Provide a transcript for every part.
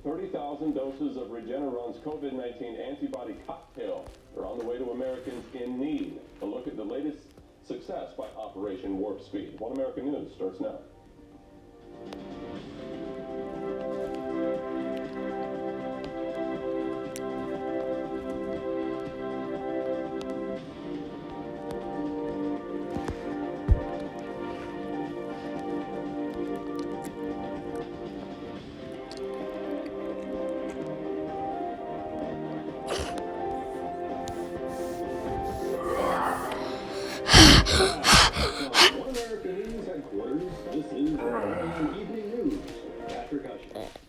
30,000 doses of Regeneron's COVID-19 antibody cocktail are on the way to Americans in need. A look at the latest success by Operation Warp Speed. One American News starts now.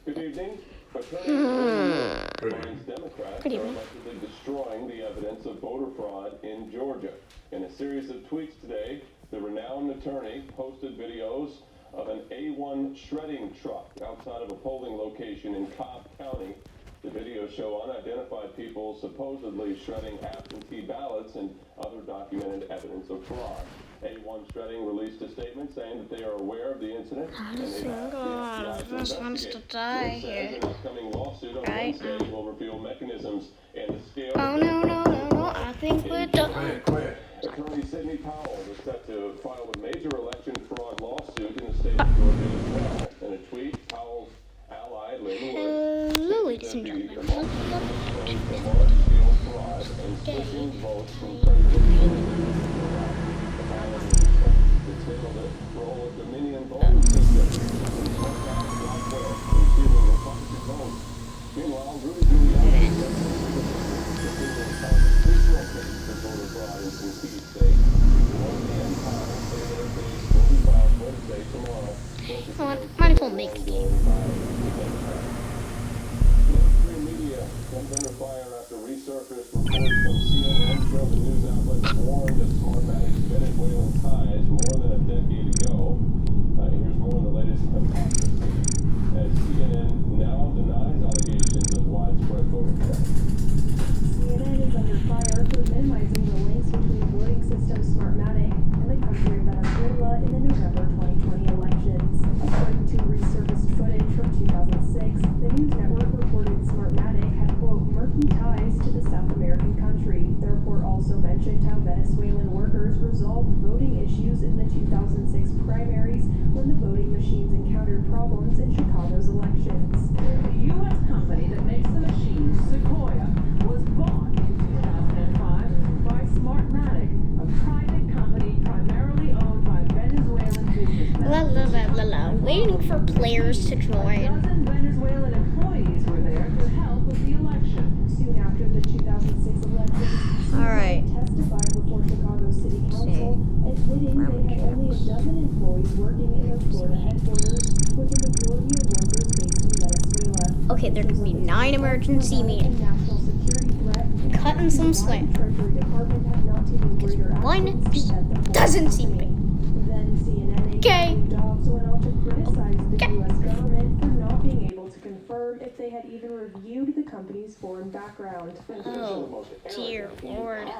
Good evening. Democrats are allegedly destroying the evidence of voter fraud in Georgia. In a series of tweets today, the renowned attorney posted videos of an A1 shredding truck outside of a polling location in Cobb County. The videos show unidentified people supposedly shredding absentee ballots and other documented evidence of fraud. A1 Shredding released a statement saying that they are aware of the incident and they've asked the this wants to die here. an upcoming lawsuit on Wednesday will reveal mechanisms and the scale. Oh no! I think we're done. Quiet. Attorney Sidney Powell is set to file a major election fraud lawsuit in the state of Georgia as well. In a tweet, Powell's ally Hello, ladies and gentlemen. Might as well make the game. Media comes under fire after resurfaced reports from CNN show the news outlet warned of Smartmatic's Venezuelan ties more than a decade ago. Here's more of the latest hypocrisy as CNN now denies allegations of widespread voter fraud. CNN is under fire for minimizing the links between voting system Smartmatic and the country of Venezuela in the November 2020 elections. According to resurfaced footage from 2006, the news network reported Smartmatic had, quote, murky ties to the South American country. The report also mentioned how Venezuelan workers resolved voting issues in the 2006 primaries when the voting machines encountered problems in Chicago's elections. The U.S. company that makes the machines, Sequoia, was bought in 2005 by Smartmatic, a private company primarily owned by Venezuelan businessmen. Waiting for players to A join. dozen Venezuelan employees were there to help with the election. Soon after the 2006 elections, Alright. testified before Chicago City Council, admitting they had only a dozen employees working in their Florida headquarters, with a majority of workers based in Venezuela. Okay, there can be 9 emergency meetings. National security threat. Cutting some slack. Treasury Department had not taken greater One actions to prevent the doesn't seem company. Then CNN Okay. also went on to criticize the U.S. government for not being able to confirm if they had even reviewed the company's foreign background. Oh, dear Lord.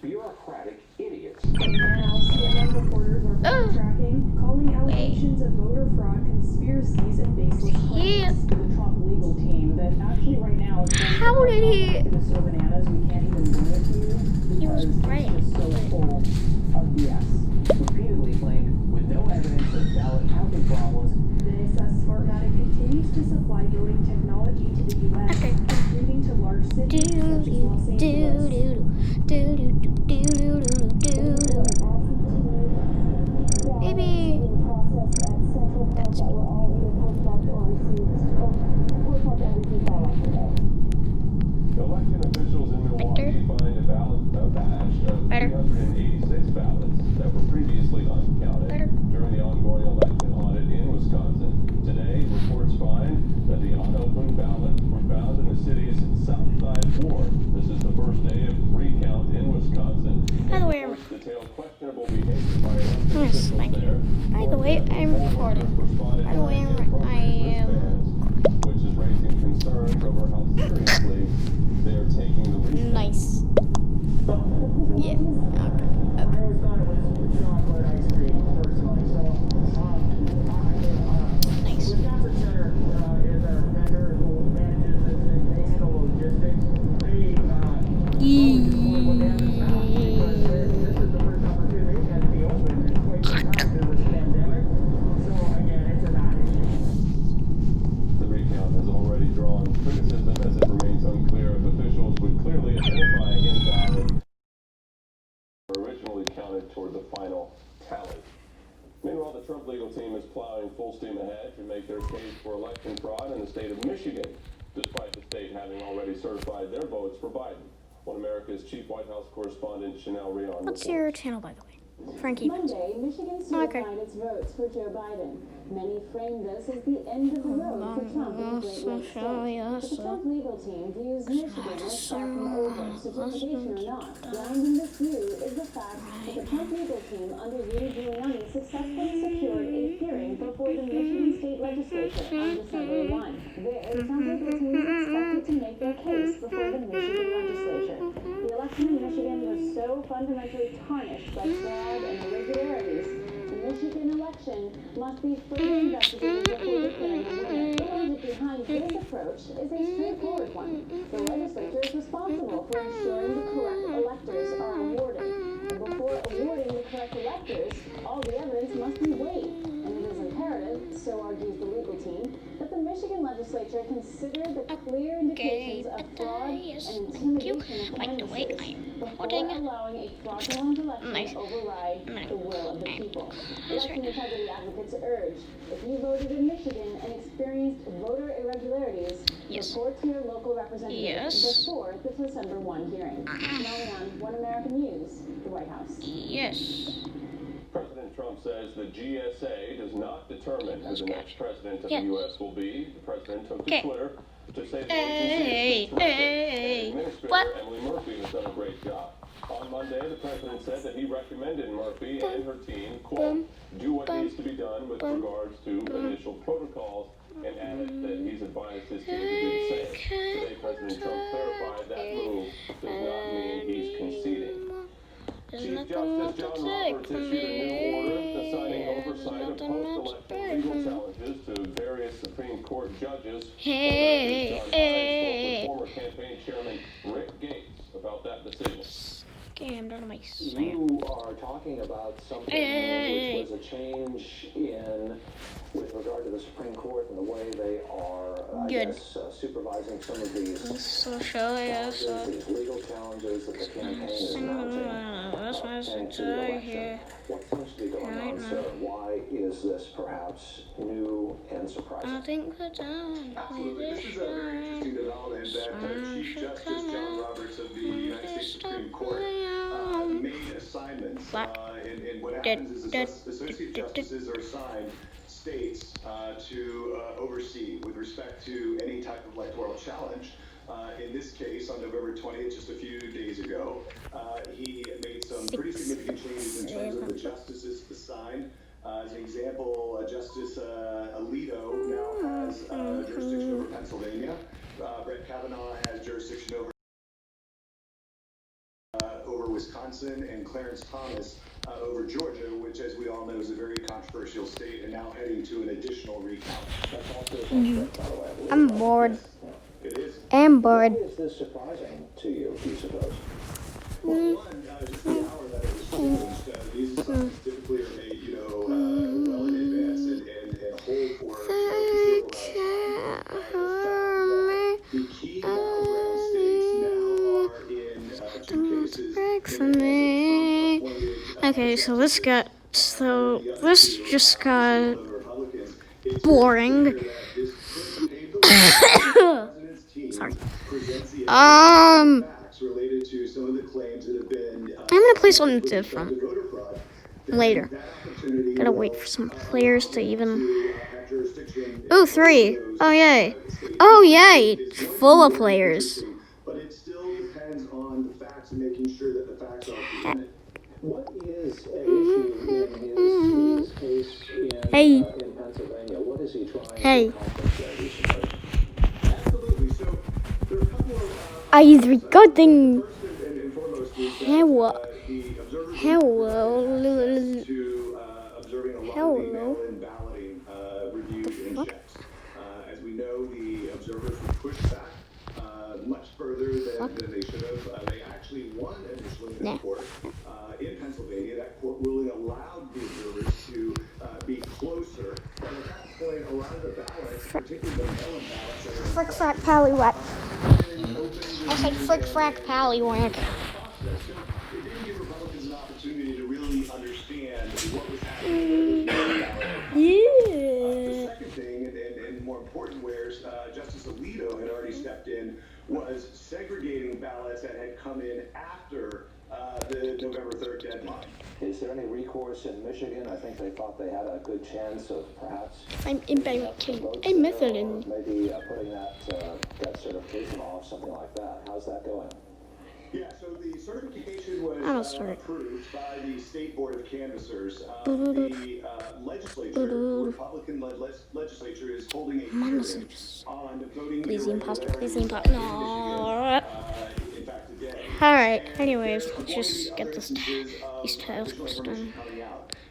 Bureaucratic idiots. Now, CNN reporters are backtracking, calling allegations of voter fraud conspiracies and baseless claims. The Trump legal team that actually right now is How did he? it is so bananas we can't even bring it to you He was because right. it's just so full of BS. Repeatedly claimed with no evidence of valid counting problems. This Smartmatic continues to supply voting technology to the U.S., Okay. including to large cities such as Los Angeles. Maybe. Election officials in Milwaukee find a batch of 386 ballots that were previously uncounted during the ongoing election audit in Wisconsin. Today, reports find that the unopened ballots were found in the city's South Side ward. This is the first day of recount in Wisconsin. By the way, Detailed questionable behavior by election I'm officials there. By the way, I'm recording. By the way, I am. Which is raising concerns over how seriously they are taking the recount. Nice. Yeah. I always thought it was chocolate ice cream personally, so Nice. Wisconsin Center is our vendor who criticism as it remains unclear if officials would clearly identify invalid or originally counted toward the final tally. Meanwhile, the Trump legal team is plowing full steam ahead to make their case for election fraud in the state of Michigan, despite the state having already certified their votes for Biden. One America's chief White House correspondent, Chanel Rion. What's your channel, by the way? Frankie. Monday, Michigan certified its votes for Joe Biden. Many framed this as the end of the road for Trump in the Great Lakes state. But the Trump legal team views Michigan as starting over, certification or not. Grounding this view is the fact that the Trump legal team under Rudy Giuliani successfully secured a hearing before the Michigan state legislature on December 1. There, the Trump legal team is expected to make their case before the Michigan legislature. The election in Michigan was so fundamentally tarnished by fraud and irregularities. The Michigan election must be further investigated before declaring a winner. The logic behind this approach is a straightforward one. The legislature is responsible for ensuring the correct electors are awarded. And before awarding the correct electors, all the evidence must be weighed. And it is imperative, so argues the legal team, that the Michigan legislature consider the clear indications of fraud and intimidation of canvassers before allowing a fraudulent election to override the will of the people. Election integrity advocates urge, if you voted in Michigan and experienced voter irregularities, report to your local representative before the December 1 hearing. Now on One American News, the White House. Yes. President Trump says the GSA does not determine who the next president of the U.S. will be. The president took to Twitter to say the agency is disrupted. Administrator Emily Murphy has done a great job. On Monday, the president said that he recommended Murphy and her team, quote, do what needs to be done with regards to initial protocols, and added that he's advised his team to do the same. Today, President Trump clarified that move does not mean he's conceding. Chief Justice John Roberts issued a new order assigning oversight of post-election legal challenges to various Supreme Court judges. Former campaign chairman Rick Gates about that decision. Scammed out of my You are talking about something which was a change with regard to the Supreme Court and the way they are, I guess, supervising some of these challenges, these legal challenges that the campaign is mounting into the election. What seems to be going on, sir? Why is this perhaps new and surprising? I think the time. Absolutely. This is a very interesting development that Chief Justice John Roberts of the United States Supreme Court made assignments. And what happens is associate justices are assigned states to oversee with respect to any type of electoral challenge. In this case, on November 20th, just a few days ago, he made some pretty significant changes in terms of the justices assigned. As an example, Justice Alito now has jurisdiction over Pennsylvania. Brett Kavanaugh has jurisdiction over Wisconsin, and Clarence Thomas over Georgia, which, as we all know, is a very controversial state, and now heading to an additional recount. That's also I'm bored. It is. I'm bored. Why is this surprising to you, do you suppose? Well, one, just the hour that it was changed. These assignments typically are made, well in advance and hold for considerable time. The key battleground states now are in two cases. Okay, so this just got boring. Sorry. I'm gonna play something different later. Gotta wait for some players to even. Ooh, 3. Oh yay! Oh yay! Full of players. But it still depends on the facts and making sure that the facts are presented. What is an issue in his case in Pennsylvania? What is he trying to accomplish there, do you suppose? Absolutely. So there are a couple of I regarding first and foremost is that hello the observers hello to observing a lot of the hello. mail-in balloting reviewed and checked. As we know, the observers were pushed back much further than they should have. They actually won initially in the court in Pennsylvania. That court ruling allowed the observers to be closer. And at that point, a lot of the ballots, particularly the mail-in ballots that are Frick frack pallywhack. I said frick frack pallywhack. process. So it didn't give Republicans an opportunity to really understand what was happening. The second thing, and more important, where Justice Alito had already stepped in, was segregating ballots that had come in after the November 3rd deadline. Is there any recourse in Michigan? I think they thought they had a good chance of perhaps I'm inventing a method in. maybe putting that certification off, something like that. How's that going? Yeah, so the certification was I'll start. approved by the State Board of Canvassers. The legislature, Republican-led legislature, is holding a hearing on voting Please, the imposter. Please, the irregularities imposter. No. in fact, today. Alright, anyways, let's just get these tasks done.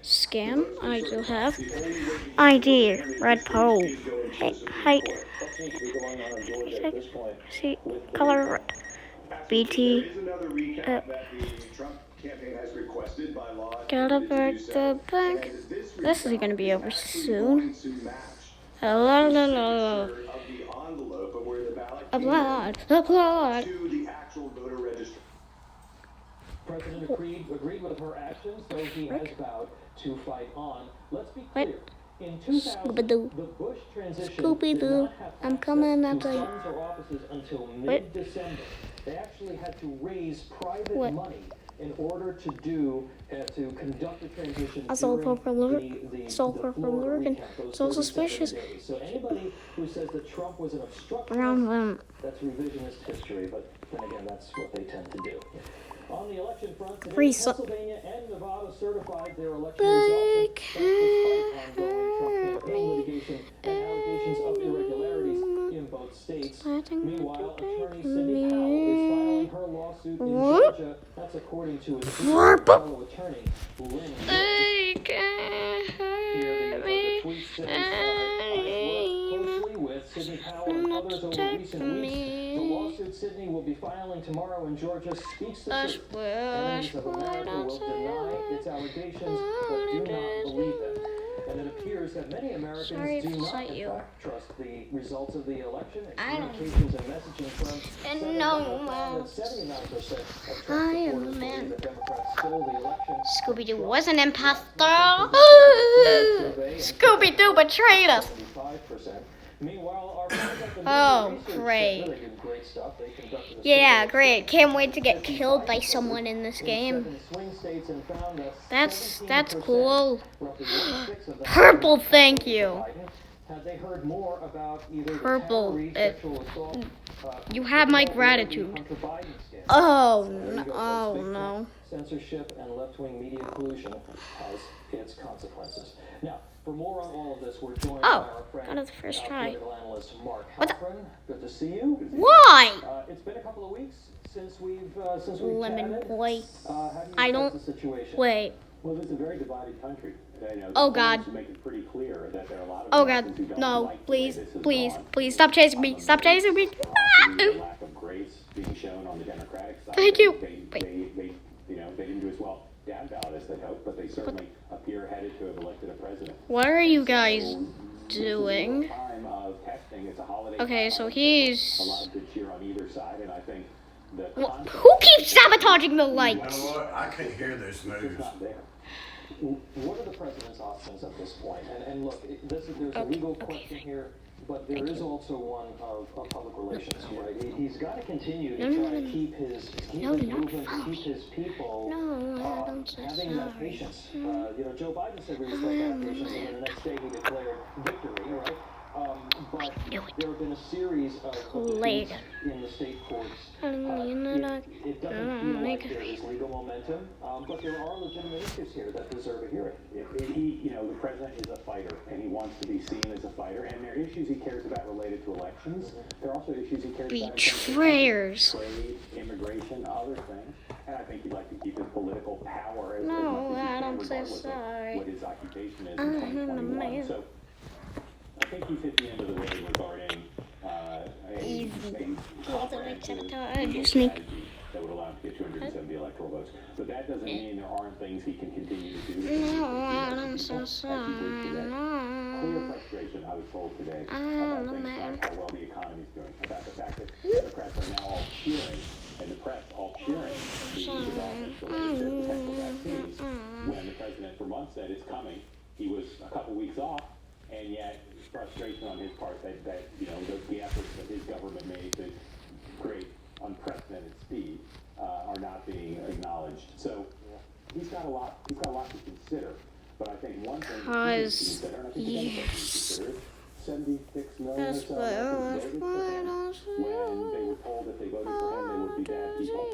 Scam, I do have. ID, red pole. Height. See, color red. BT. There is another recount that the Trump campaign has requested by law. Gotta back the bank. This is gonna be over soon. To match La la la la. of the envelope of where the ballot came Applaud. to the actual voter registration. President agreed with her actions, though he has vowed to fight on. Let's be What? clear. In 2000, Scooby-Doo. the Bush transition Scooby-Doo. did not have I'm access coming to after you. funds or offices until mid-December. They actually had to raise private What? money in order to conduct the transition. I saw during purple the sulfur from Florida Oregon. recount, those So 37 suspicious. days. So anybody who says that Trump was an obstructionist, Brown one. that's revisionist history, but then again, that's what they tend to do. On the election front, today, Reset. Pennsylvania and Nevada certified their election results, and that's despite ongoing Trump campaign litigation and allegations of irregularities in both states. Meanwhile, attorney Cindy Powell is filing her lawsuit in Georgia. That's according to his fellow attorney, Lynn. They can Here, hurt the me. tweet says, I've worked closely with Sidney Powell and others over recent weeks. The lawsuit Sidney will be filing tomorrow in Georgia speaks the truth. Enemies of America will deny its allegations, but do not believe them. And it appears that many Americans Sorry do to not, cite in you. fact, trust the results of the election. And I don't. communications and messaging firms And said no that one. 79% of Trump I am supporters the man. believe that Democrats stole the election. Scooby-Doo was an imposter. Scooby-Doo betrayed us. 75%. Meanwhile, our friends at the Oh, Research great. Center, they did great stuff. They conducted a Yeah, survey of great. Can't wait to get killed by someone in this game. 7 swing states and found that That's 17%, cool. roughly 1/6 of them, Purple, thank you. Biden. Had they heard more about either the Purple, Towery sexual assault, You have my or the gratitude. Hunter Biden scandal? Oh, There you no. go, Oh, folks. Big no. Censorship and left-wing media collusion has its consequences. Now, for more on all of this, we're joined by Oh, our friend, got it the first try. political analyst Mark What the- Halperin. Good to see you. Why? It's been a couple of weeks since we've Lemon chatted. boy. How do you I assess don't- the situation? Wait. Well, this is a very divided country. Oh, God. To make it pretty clear that there are a lot of Oh, Americans who God. don't No. like the way Please. this has Please. gone. Please. Stop chasing me. Stop chasing me. The lack of grace being shown on the Democratic side. Thank you. They didn't do as well down ballot as they hoped, but they certainly appear headed to have elected a president. What are you guys doing? Time of testing, it's a holiday Okay, time, so a he's... lot of good cheer on either side, and I think the Who keeps sabotaging the You know lights? what? I can hear this is news. not there. What are the president's options at this point? And look, there's a legal question here, but there is also one of public relations, right? He's got to continue to try to keep his movement, keep his people No, I don't say having that sorry. patience. Joe Biden said we respect that patience, and then the next day he declared victory, right? But there have been a series of defeats in the state courts. It doesn't feel like there is legal momentum, but there are legitimate issues here that deserve a hearing. The president is a fighter, and he wants to be seen as a fighter, and there are issues he cares about related to elections. There are also issues he cares about in terms of Betrayers. trade, immigration, other things, and I think he'd like to keep his political power as No, much as he I can, don't say regardless sorry. of what his occupation is I'm in an 2021. amazing- So I think he's at the end of the road regarding Easy. strategy Sneak. that would allow him to get 270 electoral votes. But that doesn't mean there aren't things he can continue to do. No, I'm so sorry. Clear No. frustration I was told today about how well the economy's doing, about the fact that Democrats are now all cheering, and the press all cheering the developments related to potential vaccines, when the president for months said it's coming. He was a couple weeks off, and yet frustration on his part that the efforts that his government made to create unprecedented speed are not being acknowledged. So he's got a lot to consider. But I think one thing he needs to consider, and I think the Democrats need to consider, 76 million or so Americans voted for him when they were told that they voted for him they would be bad people.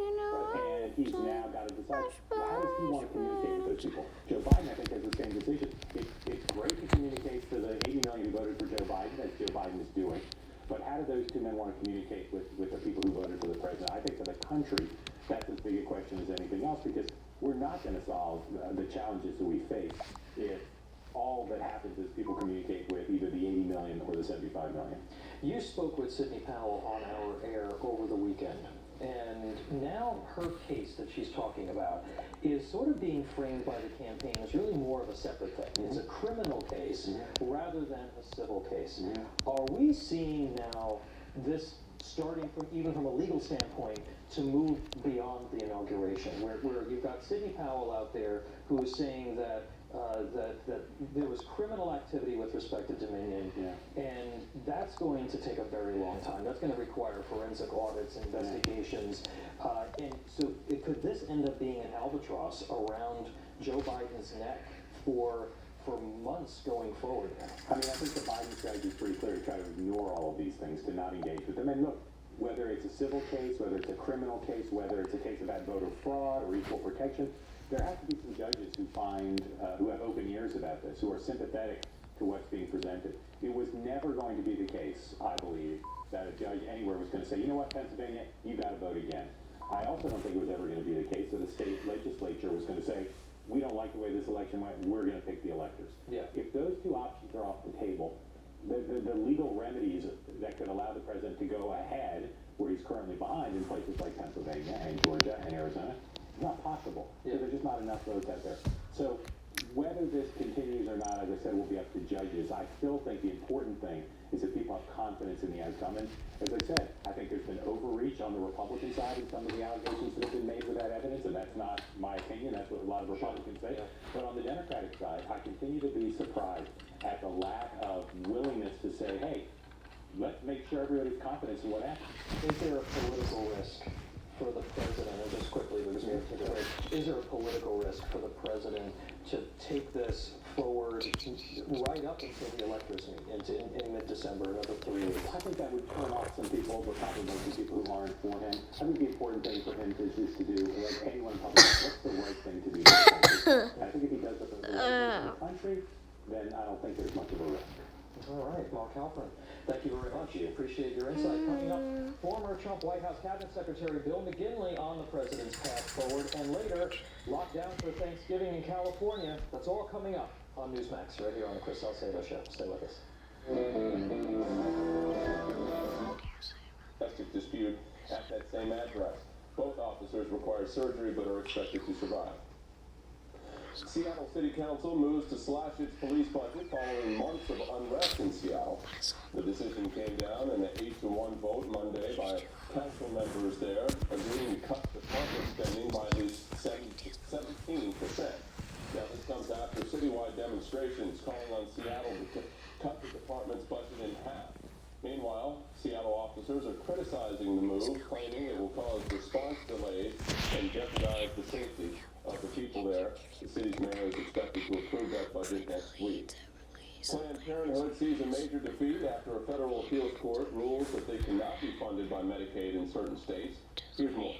And he's now got to decide, how does he want to communicate with those people? Joe Biden, I think, has the same decision. It's great to communicate to the 80 million who voted for Joe Biden, as Joe Biden is doing. But how do those two men want to communicate with the people who voted for the president? I think for the country, that's as big a question as anything else, because we're not going to solve the challenges that we face if all that happens is people communicate with either the 80 million or the 75 million. You spoke with Sidney Powell on our air over the weekend, and now her case that she's talking about is sort of being framed by the campaign as really more of a separate thing. It's a criminal case rather than a civil case. Are we seeing now this starting from a legal standpoint to move beyond the inauguration, where you've got Sidney Powell out there who is saying that there was criminal activity with respect to Dominion, and that's going to take a very long time. That's going to require forensic audits, investigations, and so could this end up being an albatross around Joe Biden's neck for months going forward? I mean, I think the Biden strategy is pretty clear to try to ignore all of these things, to not engage with them. And look, whether it's a civil case, whether it's a criminal case, whether it's a case about voter fraud or equal protection, there have to be some judges who have open ears about this, who are sympathetic to what's being presented. It was never going to be the case, I believe, that a judge anywhere was going to say, you know what, Pennsylvania, you got to vote again. I also don't think it was ever going to be the case that a state legislature was going to say, we don't like the way this election went, we're going to pick the electors. If those two options are off the table, the legal remedies that could allow the president to go ahead where he's currently behind in places like Pennsylvania and Georgia and Arizona, it's not possible. So there's just not enough votes out there. So whether this continues or not, as I said, will be up to judges. I still think the important thing is that people have confidence in the outcome. And as I said, I think there's been overreach on the Republican side in some of the allegations that have been made with that evidence, and that's not my opinion. That's what a lot of Republicans say. But on the Democratic side, I continue to be surprised at the lack of willingness to say, hey, let's make sure everybody's confident in what happened. Is there a political risk for the president, and just quickly, because we have to take a break, is there a political risk for the president to take this forward right up until the electors meet in mid-December, another 3 weeks? I think that would turn off some people, but probably most people who aren't for him. I think the important thing for him is just to do, like anyone in public, what's the right thing to do? I think if he does what's the right thing for the country, then I don't think there's much of a risk. All right, Mark Halpern, thank you very much. Appreciate your insight. Coming up, former Trump White House Cabinet Secretary Bill McGinley on the president's path forward, and later, lockdown for Thanksgiving in California. That's all coming up on Newsmax, right here on the Chris Salcedo Show. Stay with us. Domestic dispute at that same address. Both officers require surgery but are expected to survive. Seattle City Council moves to slash its police budget following months of unrest in Seattle. The decision came down in an 8-1 vote Monday by council members there, agreeing to cut department spending by at least 17%. Now, this comes after citywide demonstrations calling on Seattle to cut the department's budget in half. Meanwhile, Seattle officers are criticizing the move, claiming it will cause response delays and jeopardize the safety of the people there. The city's mayor is expected to approve that budget next week. Planned Parenthood sees a major defeat after a federal appeals court rules that they cannot be funded by Medicaid in certain states. Here's more.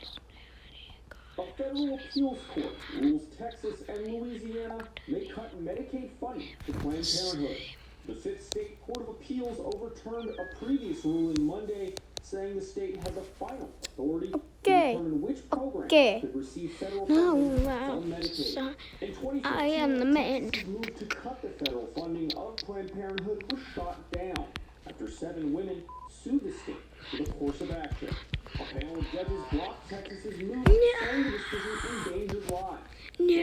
A federal appeals court rules Texas and Louisiana may cut Medicaid funding to Planned Parenthood. The Fifth State Court of Appeals overturned a previous ruling Monday, saying the state has a final authority to determine which program could receive federal funding from Medicaid. In 2015, I am the man. Texas's move to cut the federal funding of Planned Parenthood was shot down after 7 women sued the state for the course of action. A panel of judges blocked Texas's move, saying the decision endangered lives. Only 2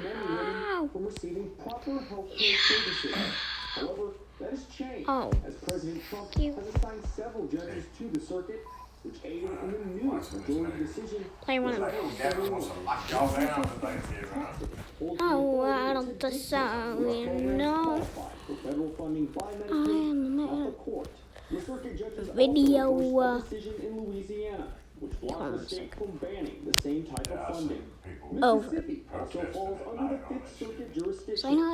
men and women from receiving proper health care services. However, That has changed Oh. as President Trump Thank you. has assigned several judges to the circuit, which aided in the new majority decision. Play one of them. Oh, I don't decide, no. For federal funding by I Medicaid, am not the court. The circuit judges Video, also enforced a decision in Louisiana, which blocked hold on the a state from banning the same type of funding. Oh. Mississippi also falls under the Fifth Circuit jurisdiction. So I know it.